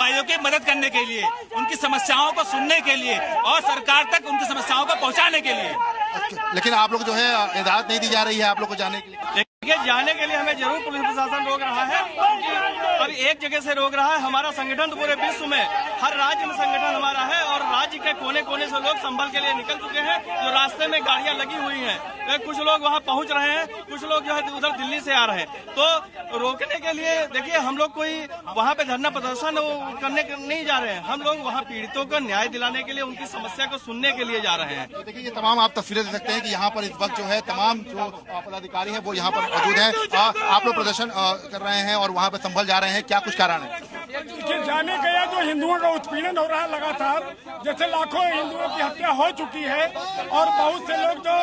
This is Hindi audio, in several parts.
भाइयों की मदद करने के लिए, उनकी समस्याओं को सुनने के लिए और सरकार तक उनकी समस्याओं को पहुंचाने के लिए। लेकिन आप लोग जो है इजाजत नहीं दी जा रही है आप लोग को जाने के लिए? जाने के लिए हमें जरूर पुलिस प्रशासन रोक रहा है, क्योंकि अभी एक जगह से रोक रहा है। हमारा संगठन तो पूरे विश्व में हर राज्य में संगठन हमारा है और राज्य के कोने कोने से लोग संभल के लिए निकल चुके हैं। जो रास्ते में गाड़ियां लगी हुई हैं, कुछ लोग वहां पहुंच रहे हैं, कुछ लोग जो है उधर दिल्ली से आ रहे हैं। तो रोकने के लिए देखिए, हम लोग कोई वहां पे धरना प्रदर्शन करने नहीं जा रहे हैं। हम लोग वहां पीड़ितों को न्याय दिलाने के लिए, उनकी समस्या को सुनने के लिए जा रहे हैं। तो देखिए, ये तमाम आप तस्वीरें देख सकते हैं कि यहाँ पर इस वक्त जो है तमाम जो पदाधिकारी हैं वो यहाँ पर मौजूद हैं। आप लोग प्रदर्शन कर रहे हैं और वहाँ पे संभल जा रहे हैं, क्या कुछ कारण है? देखिए, जाने का या जो हिंदुओं का उत्पीड़न हो रहा है लगातार, जैसे लाखों हिंदुओं की हत्या हो चुकी है और बहुत से लोग जो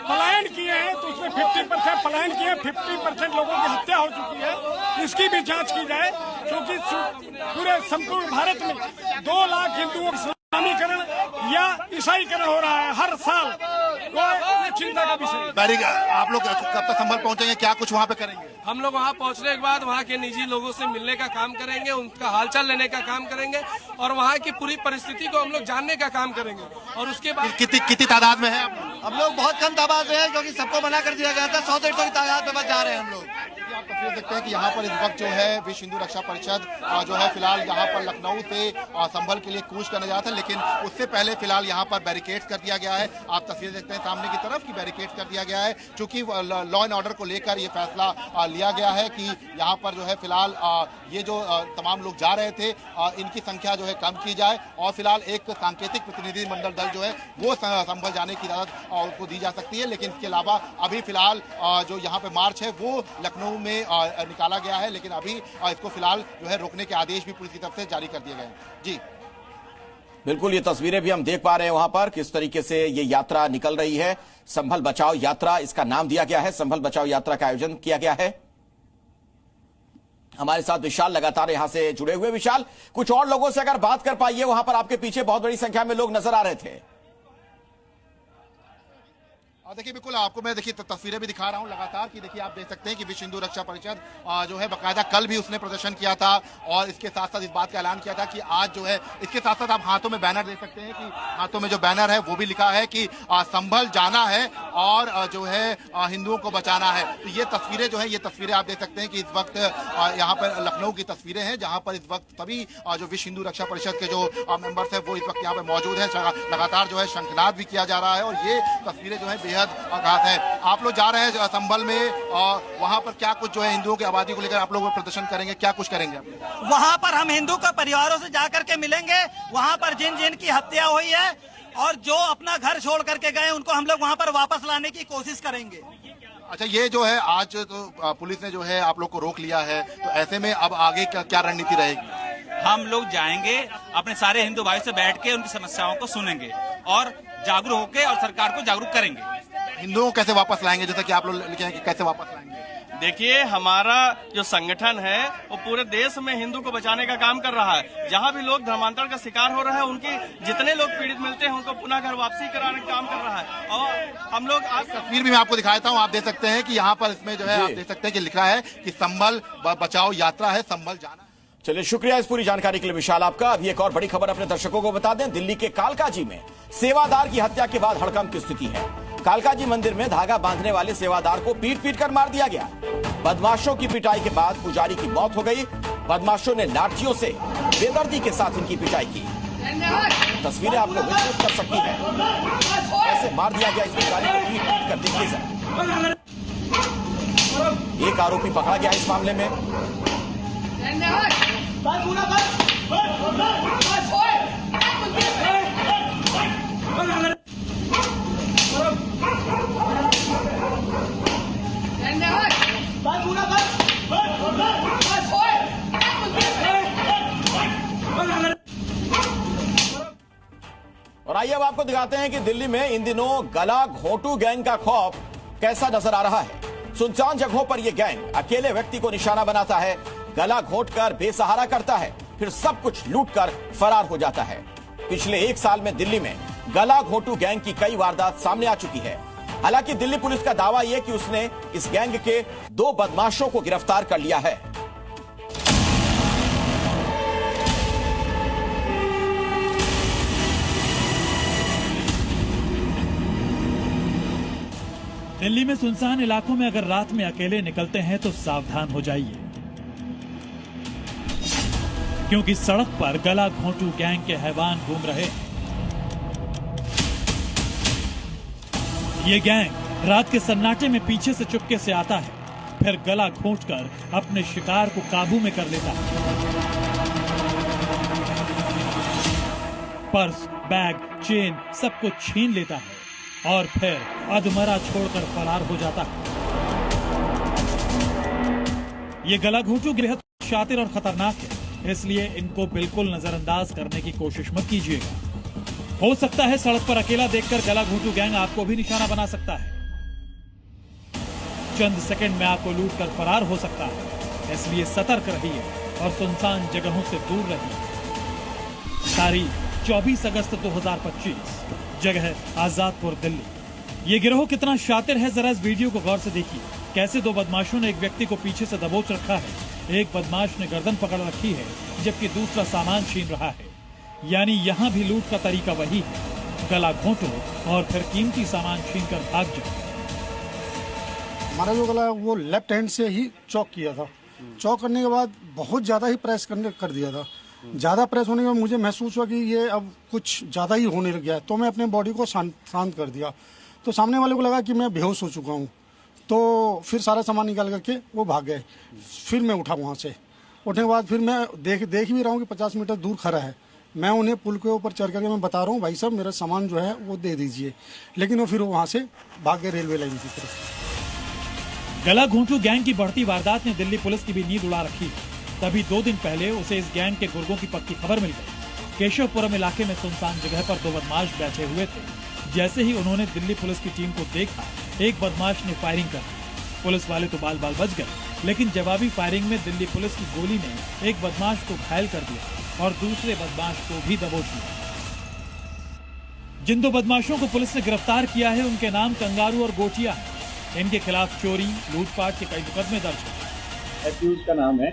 पलायन किए हैं, तो उसमें 50% पलायन किए, 50% लोगों की हत्या हो चुकी है। इसकी भी जांच की जाए, क्योंकि पूरे संपूर्ण भारत में 2 लाख हिंदुओं का इस्लामीकरण या ईसाईकरण हो रहा है हर साल। तो चिंता का विषय। आप लोग कब तक संभल पहुंचेंगे, क्या कुछ वहाँ पे करेंगे? हम लोग वहाँ पहुँचने के बाद वहाँ के निजी लोगों से मिलने का काम करेंगे, उनका हालचाल लेने का काम करेंगे और वहाँ की पूरी परिस्थिति को हम लोग जानने का काम करेंगे। और उसके बाद कितनी तादाद में है हम लोग? बहुत कम तादाद में है, क्योंकि सबको मना कर दिया गया था। 100-150 की तादाद में बस जा रहे हैं हम लोग। आप तस्वीर देखते हैं कि यहाँ पर इस वक्त जो है विश्व हिंदू रक्षा परिषद जो है फिलहाल यहाँ पर लखनऊ से संभल के लिए कूच करने जा रहा था, लेकिन उससे पहले फिलहाल यहाँ पर बैरिकेड्स कर दिया गया है। आप तस्वीर देखते हैं सामने की तरफ की बैरिकेड्स कर दिया गया है, चूंकि लॉ एंड ऑर्डर को लेकर ये फैसला लिया गया है कि यहाँ पर जो है फिलहाल ये जो तमाम लोग जा रहे थे इनकी संख्या जो है कम की जाए और फिलहाल एक सांकेतिक प्रतिनिधिमंडल दल जो है वो संभल जाने की इजाजत उनको दी जा सकती है। लेकिन इसके अलावा अभी फिलहाल जो यहाँ पे मार्च है वो लखनऊ में निकाला गया है, लेकिन अभी इसको फिलहाल जो है रोकने के आदेश भी पुलिस की तरफ से जारी कर दिए गए हैं। जी बिल्कुल, ये तस्वीरें भी हम देख पा रहे हैं वहां पर किस तरीके से ये यात्रा निकल रही है। संभल बचाओ यात्रा इसका नाम दिया गया है, संभल बचाओ यात्रा का आयोजन किया गया है। हमारे साथ विशाल लगातार यहां से जुड़े हुए। विशाल, कुछ और लोगों से अगर बात कर पाइए, वहां पर आपके पीछे बहुत बड़ी संख्या में लोग नजर आ रहे थे। देखिए, बिल्कुल आपको मैं देखिए तस्वीरें भी दिखा रहा हूं लगातार कि देखिए आप देख सकते हैं कि विश्व हिंदू रक्षा परिषद जो है बाकायदा कल भी उसने प्रदर्शन किया था और इसके साथ साथ इस बात का ऐलान किया था कि आज जो है इसके साथ साथ आप हाथों में बैनर देख सकते हैं कि हाथों में जो बैनर है वो भी लिखा है कि संभल जाना है और जो है हिंदुओं को बचाना है। तो ये तस्वीरें जो है ये तस्वीरें आप देख सकते हैं कि इस वक्त यहाँ पर लखनऊ की तस्वीरें हैं, जहाँ पर इस वक्त सभी जो विश्व हिंदू रक्षा परिषद के जो मेंबर्स हैं वो इस वक्त यहाँ पे मौजूद हैं। लगातार जो है शंखनाद भी किया जा रहा है और ये तस्वीरें जो है बेहद खास है। आप लोग जा रहे हैं संभल में और वहाँ पर क्या कुछ जो है हिंदुओं की आबादी को लेकर आप लोग प्रदर्शन करेंगे, क्या कुछ करेंगे? वहाँ पर हम हिंदू के परिवारों से जाकर के मिलेंगे, वहाँ पर जिन जिन की हत्या हुई है और जो अपना घर छोड़ करके गए उनको हम लोग वहाँ पर वापस लाने की कोशिश करेंगे। अच्छा, ये जो है आज तो पुलिस ने जो है आप लोग को रोक लिया है, तो ऐसे में अब आगे क्या रणनीति रहेगी? हम लोग जाएंगे, अपने सारे हिंदू भाई से बैठ के उनकी समस्याओं को सुनेंगे और जागरूक होकर और सरकार को जागरूक करेंगे। हिंदुओं को कैसे वापस लाएंगे, जैसा कि आप लोग लिखे हैं कि कैसे वापस लाएंगे? देखिए, हमारा जो संगठन है वो पूरे देश में हिंदू को बचाने का काम कर रहा है। जहाँ भी लोग धर्मांतरण का शिकार हो रहे हैं, उनकी जितने लोग पीड़ित मिलते हैं उनको पुनः घर वापसी कराने का काम कर रहा है। और हम लोग आज तस्वीर भी मैं आपको दिखाता हूँ, आप देख सकते हैं कि यहाँ पर इसमें जो है आप देख सकते हैं कि लिखा है कि संभल बचाओ यात्रा है, संभल जाना। चलिए, शुक्रिया इस पूरी जानकारी के लिए विशाल आपका। अभी एक और बड़ी खबर अपने दर्शकों को बता दें। दिल्ली के कालकाजी में सेवादार की हत्या के बाद हड़कंप की स्थिति है। कालकाजी मंदिर में धागा बांधने वाले सेवादार को पीट कर मार दिया गया। बदमाशों की पिटाई के बाद पुजारी की मौत हो गई। बदमाशों ने लाठियों से बेदर्दी के साथ इनकी पिटाई की। तस्वीरें आप लोग महसूस कर सकती हैं, ऐसे मार दिया गया इस पुजारी को पीट कर। देखिए सर, एक आरोपी पकड़ा गया इस मामले में। और आइए अब आपको दिखाते हैं कि दिल्ली में इन दिनों गला घोंटू गैंग का खौफ कैसा नजर आ रहा है। सुनसान जगहों पर यह गैंग अकेले व्यक्ति को निशाना बनाता है, गला घोंटकर बेसहारा करता है, फिर सब कुछ लूटकर फरार हो जाता है। पिछले 1 साल में दिल्ली में गला घोंटू गैंग की कई वारदात सामने आ चुकी है। हालांकि दिल्ली पुलिस का दावा यह कि उसने इस गैंग के 2 बदमाशों को गिरफ्तार कर लिया है। दिल्ली में सुनसान इलाकों में अगर रात में अकेले निकलते हैं तो सावधान हो जाइए, क्योंकि सड़क पर गला घोंटू गैंग के हैवान घूम रहे हैं। ये गैंग रात के सन्नाटे में पीछे से चुपके से आता है, फिर गला घोंटकर अपने शिकार को काबू में कर लेता है। पर्स, बैग, चेन सब कुछ छीन लेता है और फिर अधमरा छोड़कर फरार हो जाता है। ये गला घोंटू गिरहत शातिर और खतरनाक है, इसलिए इनको बिल्कुल नजरअंदाज करने की कोशिश मत कीजिएगा। हो सकता है सड़क पर अकेला देखकर गला घोंटू गैंग आपको भी निशाना बना सकता है। चंद सेकंड में आपको लूट कर फरार हो सकता है, इसलिए सतर्क रहिए और सुनसान जगहों से दूर रहिए। तारीख 24 अगस्त 2025, जगह आजादपुर, दिल्ली। ये गिरोह कितना शातिर है, जरा इस वीडियो को गौर से देखिए। कैसे दो बदमाशों ने एक व्यक्ति को पीछे से दबोच रखा है। एक बदमाश ने गर्दन पकड़ रखी है, जबकि दूसरा सामान छीन रहा है। यानी यहाँ भी लूट का तरीका वही है, गला घोंटो और फिर कीमती सामान छीन कर भाग जाओ। हमारा जो गला वो लेफ्ट हैंड से ही चॉक किया था। चॉक करने के बाद बहुत ज्यादा ही प्रेस कर दिया था। ज्यादा प्रेस होने के बाद मुझे महसूस हुआ कि ये अब कुछ ज्यादा ही होने लग गया है, तो मैं अपने बॉडी को शांत कर दिया। तो सामने वाले को लगा कि मैं बेहोश हो चुका हूँ, तो फिर सारा सामान निकाल करके वो भाग गए। फिर मैं उठा वहाँ से। उठने के बाद फिर मैं देख भी रहा हूँ कि 50 मीटर दूर खड़ा है। मैं उन्हें पुल के ऊपर चढ़ करके मैं बता रहा हूँ, भाई साहब मेरा सामान जो है वो दे दीजिए, लेकिन वो फिर वहाँ से भाग गए रेलवे लाइन की तरफ। गला घोंटू गैंग की बढ़ती वारदात ने दिल्ली पुलिस की भी नींद उड़ा रखी है। तभी 2 दिन पहले उसे इस गैंग के गुर्गों की पक्की खबर मिल गई। केशवपुरम इलाके में सुनसान जगह पर 2 बदमाश बैठे हुए थे। जैसे ही उन्होंने दिल्ली पुलिस की टीम को देखा, एक बदमाश ने फायरिंग कर दी। पुलिस वाले तो बाल बाल बच गए, लेकिन जवाबी फायरिंग में दिल्ली पुलिस की गोली ने एक बदमाश को घायल कर दिया और दूसरे बदमाश को भी दबोच लिया। जिन 2 बदमाशों को पुलिस ने गिरफ्तार किया है, उनके नाम कंगारू और गोटिया है। इनके खिलाफ चोरी, लूटपाट के कई मुकदमे दर्ज हैं। एक्यूज का नाम है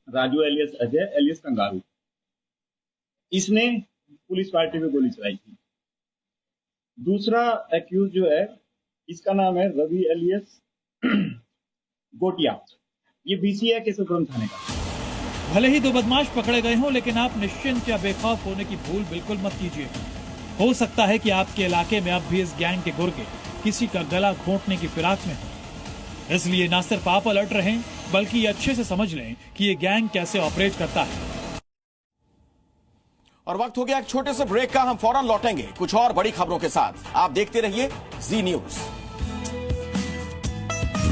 Raju alias Ajay alias kangaroo. इसने पुलिस पार्टी पे गोली चलाई थी। दूसरा एक्यूज जो है, इसका नाम है रवि एलियस गोटिया। ये बीसी है केशवपुरम थाने का। भले ही 2 बदमाश पकड़े गए हों, लेकिन आप निश्चिंत या बेखौफ होने की भूल बिल्कुल मत कीजिए। हो सकता है कि आपके इलाके में अब भी इस गैंग के गुर्गे किसी का गला घोंटने की फिराक में हो। इसलिए न सिर्फ आप अलर्ट रहें, बल्कि अच्छे से समझ लें कि ये गैंग कैसे ऑपरेट करता है। और वक्त हो गया एक छोटे से ब्रेक का। हम फौरन लौटेंगे कुछ और बड़ी खबरों के साथ। आप देखते रहिए जी न्यूज।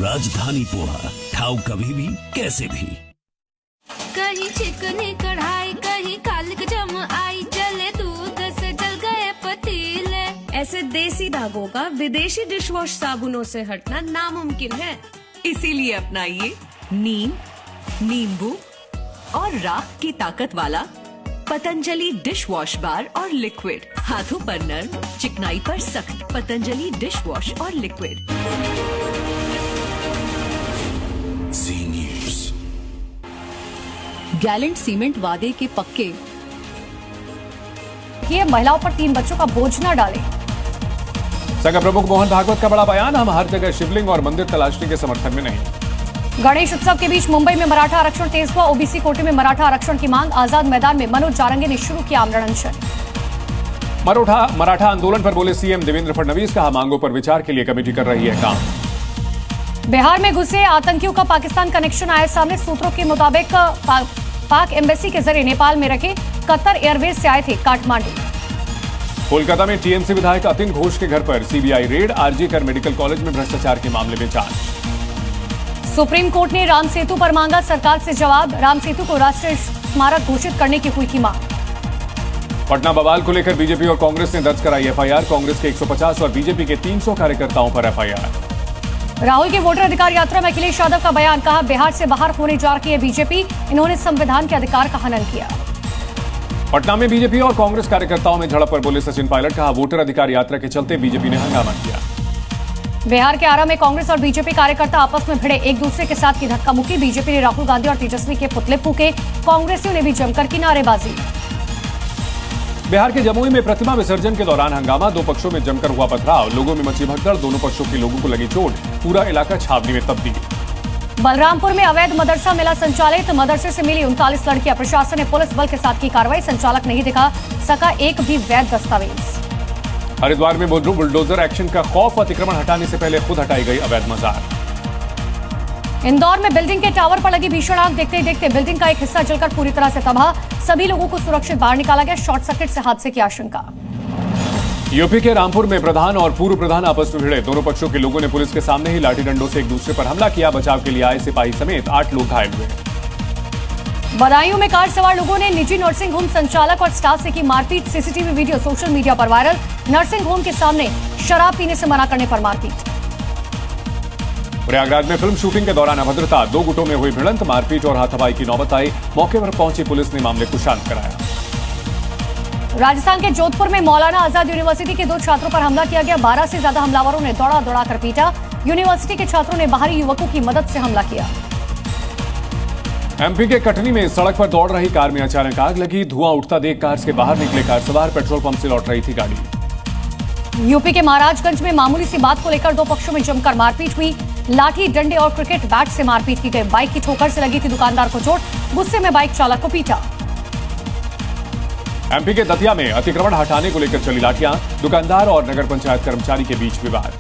राजधानी पोहा, खाओ कभी भी कैसे भी। कहीं चिकनी कढ़ाई, कहीं कालिक जम आई, जले दूध से जल गए पतीले। ऐसे देसी दागों का विदेशी डिश वॉश साबुनों से हटना नामुमकिन है। इसीलिए अपनाइए नीम, नींबू और राख की ताकत वाला पतंजलि डिश वॉश बार और लिक्विड। हाथों पर नर्म, चिकनाई पर सख्त। पतंजलि डिश वॉश और लिक्विड। जी न्यूज। गैलेंट सीमेंट वादे के पक्के। ये महिलाओं पर 3 बच्चों का बोझ न डालें। संघ प्रमुख मोहन भागवत का बड़ा बयान, हम हर जगह शिवलिंग और मंदिर तलाशने के समर्थन में नहीं। गणेश उत्सव के बीच मुंबई में मराठा आरक्षण तेज हुआ। ओबीसी कोटे में मराठा आरक्षण की मांग। आजाद मैदान में मनोज जारंगे ने शुरू किया आमरण अनशन। मराठा आंदोलन पर बोले सीएम देवेंद्र फडणवीस, कहा मांगों पर विचार के लिए कमेटी कर रही है काम। बिहार में घुसे आतंकियों का पाकिस्तान कनेक्शन आया सामने। सूत्रों के मुताबिक पाक एम्बेसी के जरिए नेपाल में रखे कतर एयरवेज से आए थे काठमांडू। कोलकाता में टीएमसी विधायक अतिन घोष के घर पर सीबीआई रेड। आरजी कर मेडिकल कॉलेज में भ्रष्टाचार के मामले में जांच। सुप्रीम कोर्ट ने राम सेतु पर मांगा सरकार से जवाब। राम सेतु को राष्ट्रीय स्मारक घोषित करने की हुई थी मांग। पटना बवाल को लेकर बीजेपी और कांग्रेस ने दर्ज कराई एफआईआर। कांग्रेस के 150 और बीजेपी के 300 कार्यकर्ताओं पर एफआईआर। राहुल की वोटर अधिकार यात्रा में अखिलेश यादव का बयान, कहा बिहार से बाहर होने जा रही है बीजेपी। इन्होंने संविधान के अधिकार का हनन किया। पटना में बीजेपी और कांग्रेस कार्यकर्ताओं में झड़प पर बोले सचिन पायलट, कहा वोटर अधिकार यात्रा के चलते बीजेपी ने हंगामा किया। बिहार के आरा में कांग्रेस और बीजेपी कार्यकर्ता आपस में भिड़े, एक दूसरे के साथ की धक्का मुक्की। बीजेपी ने राहुल गांधी और तेजस्वी के पुतले फूके। कांग्रेसियों ने भी जमकर की नारेबाजी। बिहार के जमुई में प्रतिमा विसर्जन के दौरान हंगामा, दो पक्षों में जमकर हुआ पथराव, लोगों में मची भगदड़, दोनों पक्षों के लोगों को लगी चोट, पूरा इलाका छावनी में तब्दील। बलरामपुर में अवैध मदरसा मेला संचालित, मदरसे से मिली 39 लड़कियां, प्रशासन ने पुलिस बल के साथ की कार्रवाई, संचालक नहीं दिखा सका एक भी वैध दस्तावेज। हरिद्वार में बुलडोजर एक्शन का खौफ, अतिक्रमण हटाने से पहले खुद हटाई गई अवैध मजार। इंदौर में बिल्डिंग के टावर पर लगी भीषण आग, देखते ही देखते बिल्डिंग का एक हिस्सा जलकर पूरी तरह से तबाह, सभी लोगों को सुरक्षित बाहर निकाला गया, शॉर्ट सर्किट से हादसे की आशंका। यूपी के रामपुर में प्रधान और पूर्व प्रधान आपस में भिड़े, दोनों पक्षों के लोगों ने पुलिस के सामने ही लाठी डंडों से एक दूसरे पर हमला किया, बचाव के लिए आए सिपाही समेत 8 लोग घायल हुए। बदायूं में कार सवार लोगों ने निजी नर्सिंग होम संचालक और स्टाफ से की मारपीट, सीसीटीवी वीडियो सोशल मीडिया पर वायरल, नर्सिंग होम के सामने शराब पीने से मना करने पर मारपीट। प्रयागराज में फिल्म शूटिंग के दौरान अभद्रता, 2 गुटों में हुई भिड़ंत, मारपीट और हाथापाई की नौबत आई, मौके पर पहुंची पुलिस ने मामले को शांत कराया। राजस्थान के जोधपुर में मौलाना आजाद यूनिवर्सिटी के 2 छात्रों पर हमला किया गया, 12 से ज्यादा हमलावरों ने दौड़ा कर पीटा, यूनिवर्सिटी के छात्रों ने बाहरी युवकों की मदद से हमला किया। एमपी के कटनी में सड़क पर दौड़ रही कार में अचानक आग लगी, धुआं उठता देख कार से बाहर निकले कार सवार, पेट्रोल पंप से लौट रही थी गाड़ी। यूपी के महाराजगंज में मामूली सी बात को लेकर 2 पक्षों में जमकर मारपीट हुई, लाठी डंडे और क्रिकेट बैट से मारपीट की गई, बाइक की ठोकर से लगी थी दुकानदार को चोट, गुस्से में बाइक चालक को पीटा। एमपी के दतिया में अतिक्रमण हटाने को लेकर चली लाठियां, दुकानदार और नगर पंचायत कर्मचारी के बीच विवाद।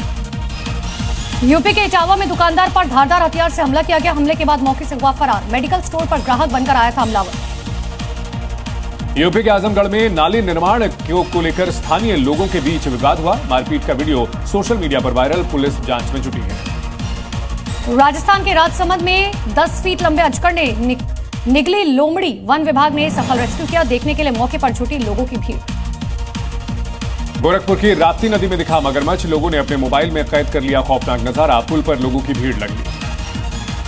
यूपी के इटावा में दुकानदार पर धारदार हथियार से हमला किया गया, हमले के बाद मौके से हुआ फरार, मेडिकल स्टोर पर ग्राहक बनकर आया था हमलावर। यूपी के आजमगढ़ में नाली निर्माण को लेकर स्थानीय लोगों के बीच विवाद हुआ, मारपीट का वीडियो सोशल मीडिया पर वायरल, पुलिस जांच में जुटी है। राजस्थान के राजसमंद में 10 फीट लंबे अजगर ने निगली लोमड़ी, वन विभाग ने सफल रेस्क्यू किया, देखने के लिए मौके पर जुटी लोगों की भीड़। गोरखपुर की राप्ती नदी में दिखा मगरमच्छ, लोगों ने अपने मोबाइल में कैद कर लिया खौफनाक नजारा, पुल पर लोगों की भीड़ लगी।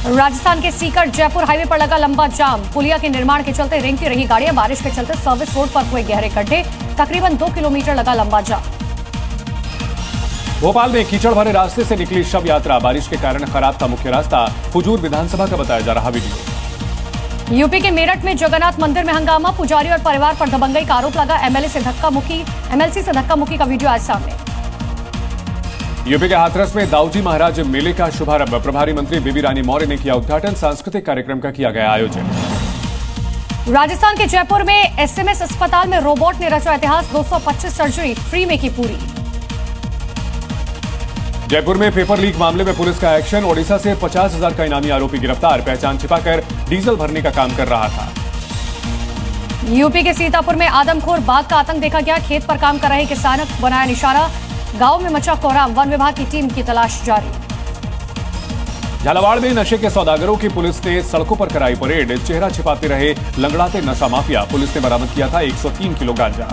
राजस्थान के सीकर जयपुर हाईवे पर लगा लंबा जाम, पुलिया के निर्माण के चलते रेंगती रही गाड़ियां, बारिश के चलते सर्विस रोड पर हुए गहरे गड्ढे, तकरीबन 2 किलोमीटर लगा लंबा जाम। भोपाल में कीचड़ भरे रास्ते से निकली शव यात्रा, बारिश के कारण खराब था मुख्य रास्ता, हुजूर विधानसभा का बताया जा रहा वीडियो। यूपी के मेरठ में जगन्नाथ मंदिर में हंगामा, पुजारी और परिवार पर दबंगई का आरोप लगा, एमएलसी से धक्का मुक्की का वीडियो आया सामने। यूपी के हाथरस में दाऊजी महाराज मेले का शुभारंभ, प्रभारी मंत्री बेबी रानी मौर्य ने किया उद्घाटन, सांस्कृतिक कार्यक्रम का किया गया आयोजन। राजस्थान के जयपुर में एसएमएस अस्पताल में रोबोट ने रचा इतिहास, 225 सर्जरी फ्री में की पूरी। जयपुर में पेपर लीक मामले में पुलिस का एक्शन, ओडिशा से 50,000 का इनामी आरोपी गिरफ्तार, पहचान छिपाकर डीजल भरने का काम कर रहा था। यूपी के सीतापुर में आदमखोर बाघ का आतंक देखा गया, खेत पर काम कर रहे किसान बनाया निशाना, गांव में मचा कोहराम, वन विभाग की टीम की तलाश जारी। झालावाड़ में नशे के सौदागरों की पुलिस ने सड़कों पर कराई परेड, चेहरा छिपाते रहे लंगड़ाते नशा माफिया, पुलिस ने बरामद किया था 103 किलो गांजा।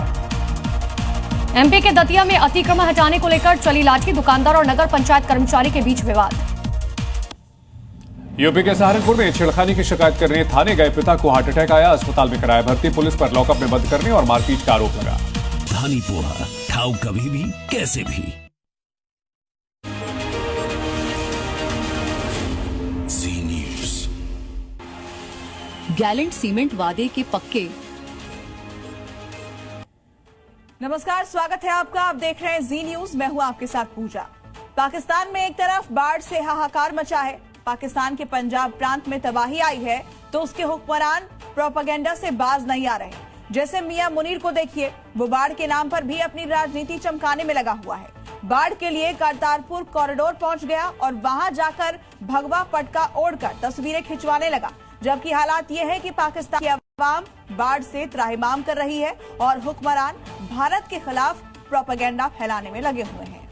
एमपी के दतिया में अतिक्रमण हटाने को लेकर चली लाठी, दुकानदार और नगर पंचायत कर्मचारी के बीच विवाद। यूपी के सहारनपुर में छेड़खानी की शिकायत करने थाने गए पिता को हार्ट अटैक आया, अस्पताल में कराया भर्ती, पुलिस पर लॉकअप में बंद करने और मारपीट का आरोप लगा। धानी पोहा खाओ कभी भी कैसे भी। जी न्यूज़। गैलेंट सीमेंट वादे के पक्के। नमस्कार, स्वागत है आपका। आप देख रहे हैं जी न्यूज, मैं हूं आपके साथ पूजा। पाकिस्तान में एक तरफ बाढ़ से हाहाकार मचा है, पाकिस्तान के पंजाब प्रांत में तबाही आई है, तो उसके हुक्मरान प्रोपेगेंडा से बाज नहीं आ रहे। जैसे मियां मुनीर को देखिए, वो बाढ़ के नाम पर भी अपनी राजनीति चमकाने में लगा हुआ है। बाढ़ के लिए करतारपुर कॉरिडोर पहुंच गया और वहां जाकर भगवा पटका ओढ़कर तस्वीरें खिंचवाने लगा, जबकि हालात ये है कि पाकिस्तान की आवाम बाढ़ से त्राहिमाम कर रही है और हुक्मरान भारत के खिलाफ प्रोपेगेंडा फैलाने में लगे हुए हैं।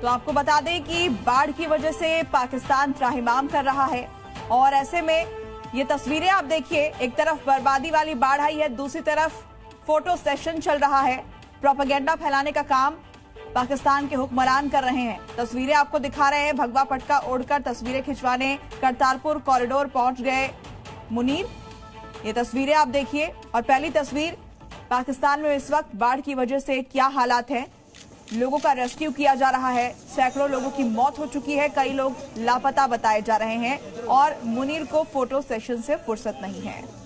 तो आपको बता दें कि बाढ़ की वजह से पाकिस्तान त्राहिमाम कर रहा है और ऐसे में ये तस्वीरें आप देखिए, एक तरफ बर्बादी वाली बाढ़ आई है, दूसरी तरफ फोटो सेशन चल रहा है। प्रोपेगेंडा फैलाने का काम पाकिस्तान के हुक्मरान कर रहे हैं। तस्वीरें आपको दिखा रहे हैं, भगवा पटका ओढ़कर तस्वीरें खिंचवाने करतारपुर कॉरिडोर पहुंच गए मुनीर। ये तस्वीरें आप देखिए और पहली तस्वीर पाकिस्तान में इस वक्त बाढ़ की वजह से क्या हालात हैं लोगों का रेस्क्यू किया जा रहा है। सैकड़ों लोगों की मौत हो चुकी है, कई लोग लापता बताए जा रहे हैं और मुनीर को फोटो सेशन से फुर्सत नहीं है।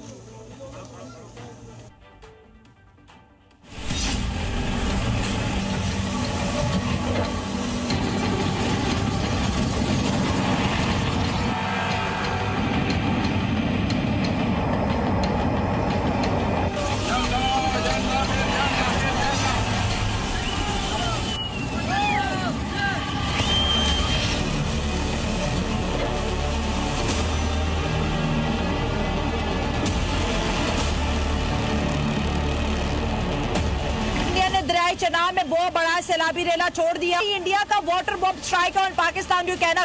चनाब में बहुत बड़ा सैलाबी रेला छोड़ दिया। इंडिया का वाटर बॉम्ब स्ट्राइक और पाकिस्तान जो कहना